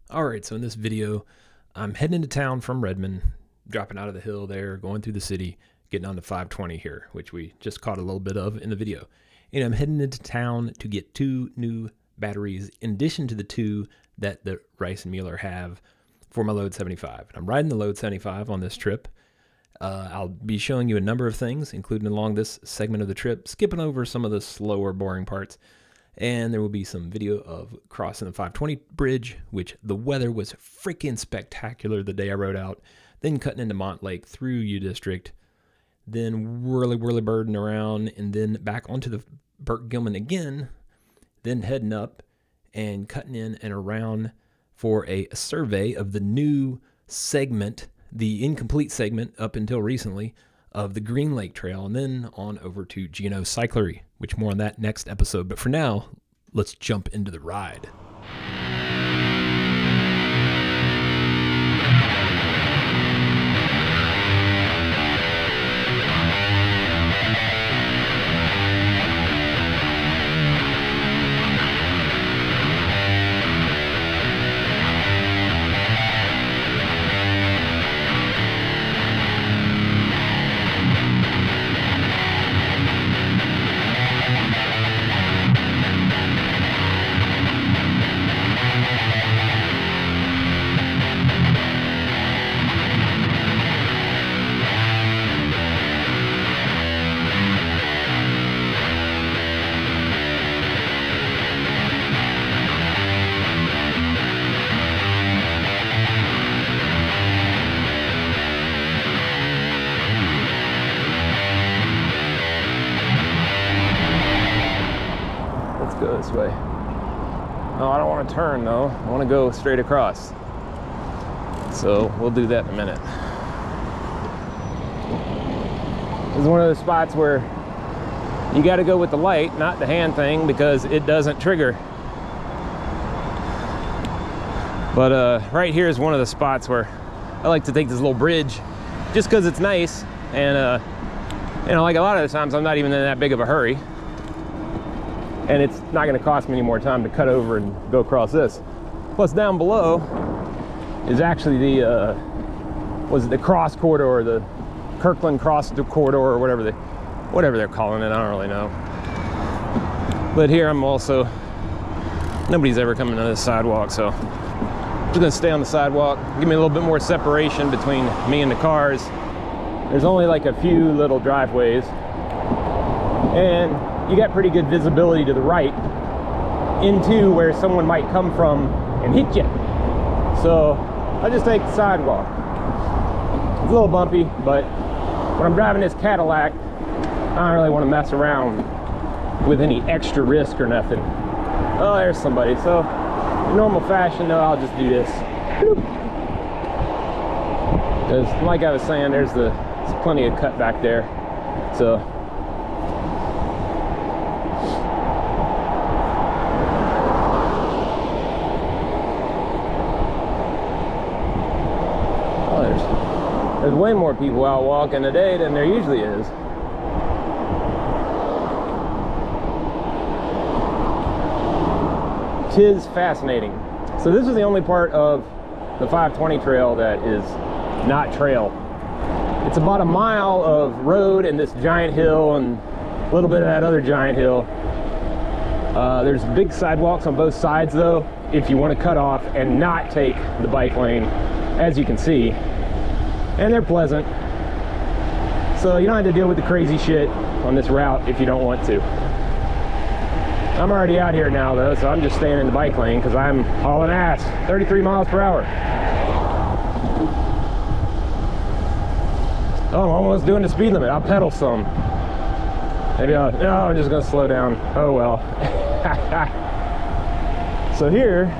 Alright, so in this video, I'm heading into town from Redmond, dropping out of the hill there, going through the city, getting on to 520 here, which we just caught a little bit of in the video. And I'm heading into town to get 2 new batteries in addition to the 2 that the Rice and Mueller have for my Load 75. I'm riding the Load 75 on this trip. I'll be showing you a number of things, including along this segment of the trip, skipping over some of the slower, boring parts. And there will be some video of crossing the 520 bridge, which the weather was freaking spectacular the day I rode out. Then cutting into Montlake through U-District, then whirly birding around, and then back onto the Burke Gilman again, then heading up and cutting in and around for a survey of the new segment, the incomplete segment up until recently, of the Greenlake Trail, and then on over to G O Cyclery, which more on that next episode. But for now, let's jump into the ride. Go this way. No, I don't want to turn though. I want to go straight across. So we'll do that in a minute. This is one of those spots where you got to go with the light, not the hand thing, because it doesn't trigger. But right here is one of the spots where I like to take this little bridge just because it's nice. And you know, like a lot of the times I'm not even in that big of a hurry. And it's not going to cost me any more time to cut over and go across this. Plus down below is actually the the cross corridor, or the Kirkland cross corridor, or whatever they're calling it. I don't really know. But here I'm also, nobody's ever coming to the sidewalk, so I'm just going to stay on the sidewalk. Give me a little bit more separation between me and the cars. There's only like a few little driveways, and you got pretty good visibility to the right into where someone might come from and hit you. So I'll just take the sidewalk. It's a little bumpy, but when I'm driving this Cadillac, I don't really want to mess around with any extra risk or nothing. Oh, there's somebody. So in normal fashion, though, I'll just do this. Because like I was saying, there's plenty of cut back there. So there's way more people out walking today than there usually is. Tis fascinating. So this is the only part of the 520 trail that is not trail. It's about a mile of road and this giant hill and a little bit of that other giant hill. There's big sidewalks on both sides though, if you want to cut off and not take the bike lane, as you can see. And they're pleasant, so you don't have to deal with the crazy shit on this route if you don't want to. I'm already out here now though, so I'm just staying in the bike lane because I'm hauling ass, 33 miles per hour. Oh, I'm almost doing the speed limit. I'll pedal some. Maybe no, I'm just gonna slow down. Oh well. So here,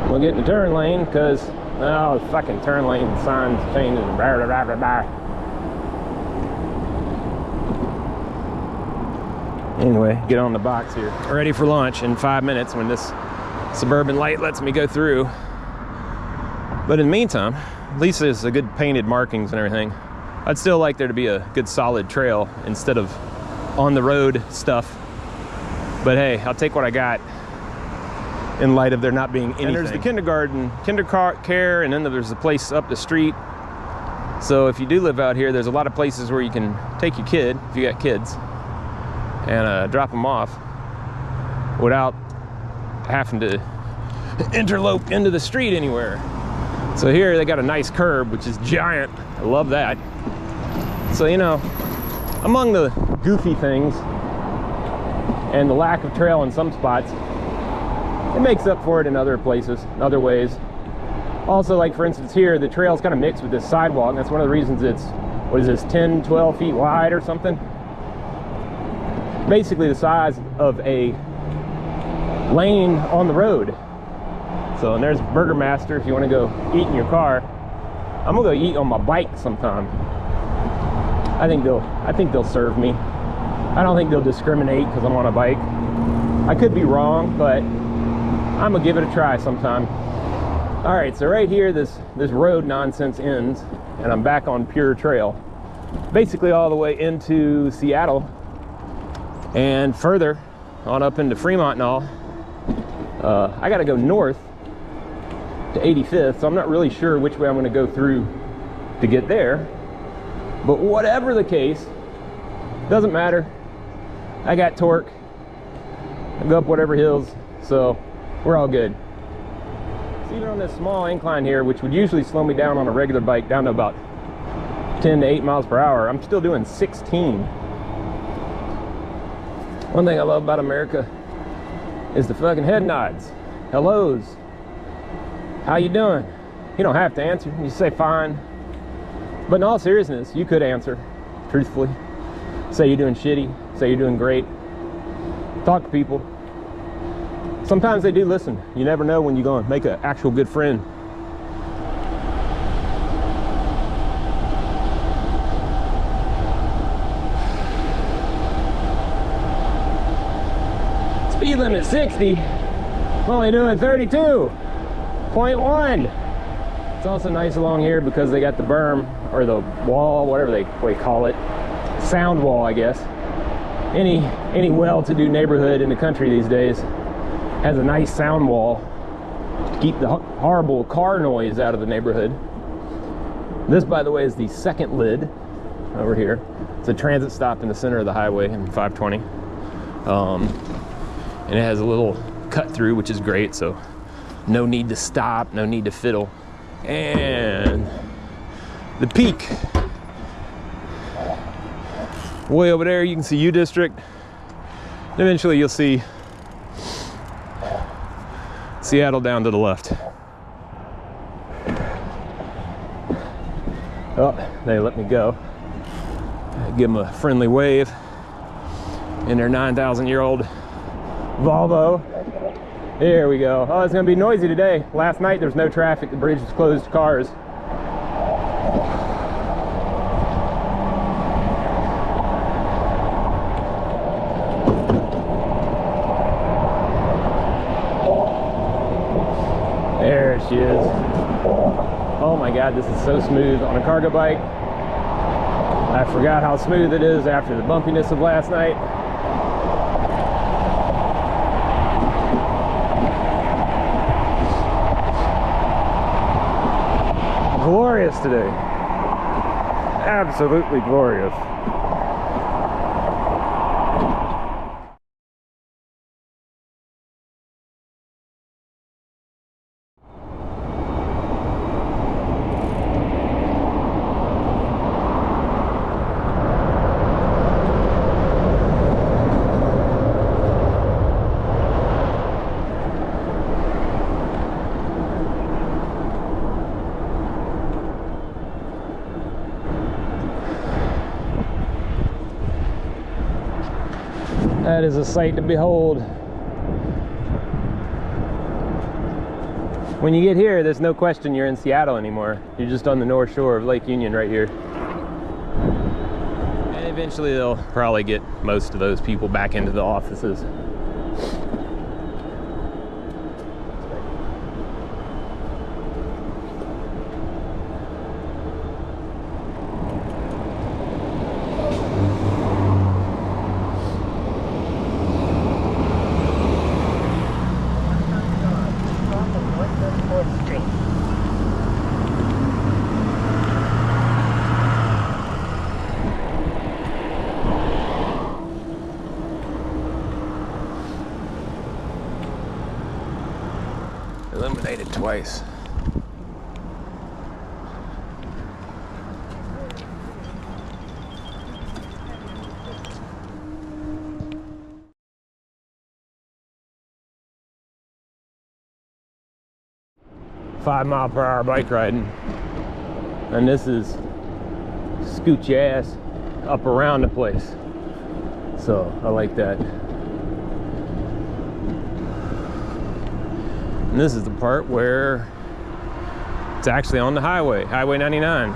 we'll get in the turn lane because, oh, the fucking turn lane signs changing. Blah, blah, blah, blah. Anyway, get on the box here. Ready for lunch in 5 minutes when this suburban light lets me go through. But in the meantime, at least there's a good painted markings and everything. I'd still like there to be a good solid trail instead of on the road stuff. But hey, I'll take what I got in light of there not being anything. And there's the kindercare, and then there's the place up the street. So if you do live out here, there's a lot of places where you can take your kid, if you got kids, and drop them off without having to interlope into the street anywhere. So here they got a nice curb, which is giant. I love that. So, you know, among the goofy things and the lack of trail in some spots, it makes up for it in other places, in other ways. Also, like for instance here, the trail's kind of mixed with this sidewalk. That's one of the reasons it's, what is this, 10, 12 feet wide or something? Basically the size of a lane on the road. So, and there's Burger Master if you want to go eat in your car. I'm gonna go eat on my bike sometime. I think they'll serve me. I don't think they'll discriminate because I'm on a bike. I could be wrong, but I'm gonna give it a try sometime. All right, so right here, this road nonsense ends, and I'm back on pure trail, basically all the way into Seattle and further on up into Fremont and all. I got to go north to 85th, so I'm not really sure which way I'm going to go through to get there. But whatever the case, doesn't matter. I got torque. I go up whatever hills, so we're all good. So even on this small incline here, which would usually slow me down on a regular bike down to about 10 to 8 miles per hour, I'm still doing 16. One thing I love about America is the fucking head nods. Hellos. How you doing? You don't have to answer. You say fine. But in all seriousness, you could answer truthfully. Say you're doing shitty. Say you're doing great. Talk to people. Sometimes they do listen. You never know when you're going to make an actual good friend. Speed limit 60. I'm only doing 32.1. It's also nice along here because they got the berm, or the wall, whatever they call it. Sound wall, I guess. Any well-to-do neighborhood in the country these days has a nice sound wall to keep the horrible car noise out of the neighborhood. This, by the way, is the second lid over here. It's a transit stop in the center of the highway in 520. And it has a little cut through, which is great, so no need to stop, no need to fiddle. And the peak. Way over there, you can see U-District. Eventually you'll see Seattle down to the left. Oh, they let me go. Give them a friendly wave in their 9,000-year-old Volvo. There we go. Oh, it's gonna be noisy today. Last night there was no traffic. The bridge was closed to cars. There she is. Oh my God, this is so smooth on a cargo bike. I forgot how smooth it is after the bumpiness of last night. Glorious today. Absolutely glorious. That is a sight to behold. When you get here, there's no question you're in Seattle anymore. You're just on the north shore of Lake Union right here. And eventually they'll probably get most of those people back into the offices. it twice. "5-mile-per-hour bike riding," and this is scoot your ass up around the place. So I like that. And this is the part where it's actually on the highway, Highway 99.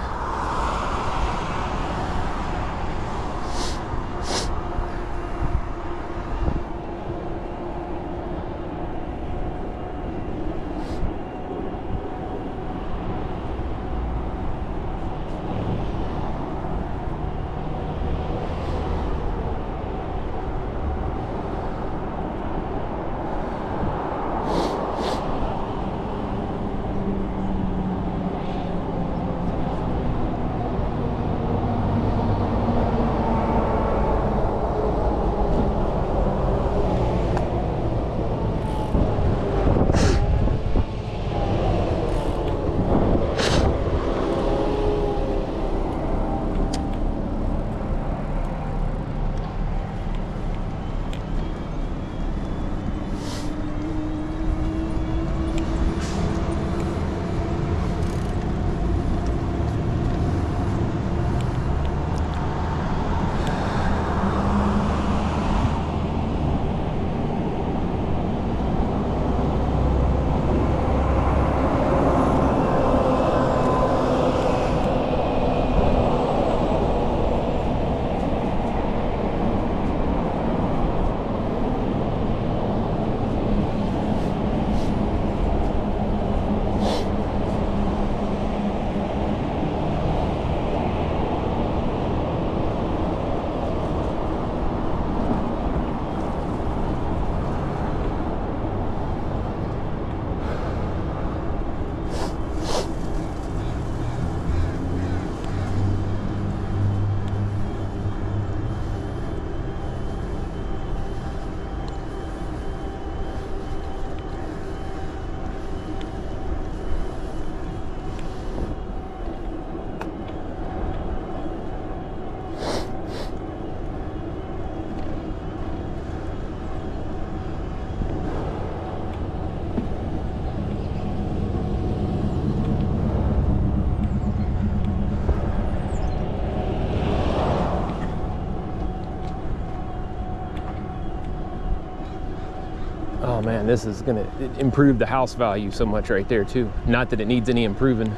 Oh man, this is gonna improve the house value so much right there too. Not that it needs any improving.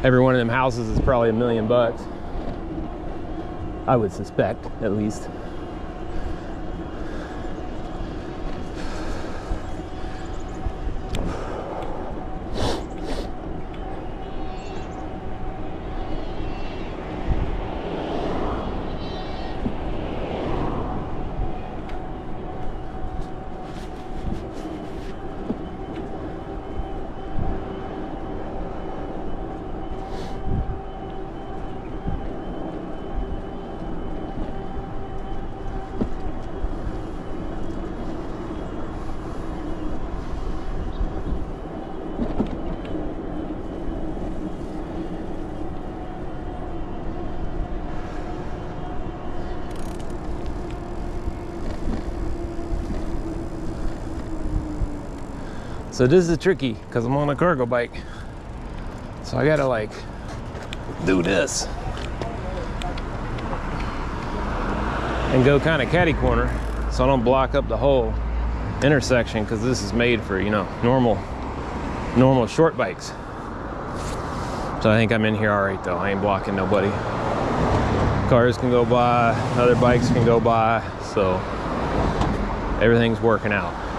Every one of them houses is probably $1 million. I would suspect, at least. So this is tricky because I'm on a cargo bike. So I gotta like do this and go kind of catty corner so I don't block up the whole intersection, because this is made for, you know, normal short bikes. So I think I'm in here all right though. I ain't blocking nobody. Cars can go by, other bikes can go by, so everything's working out.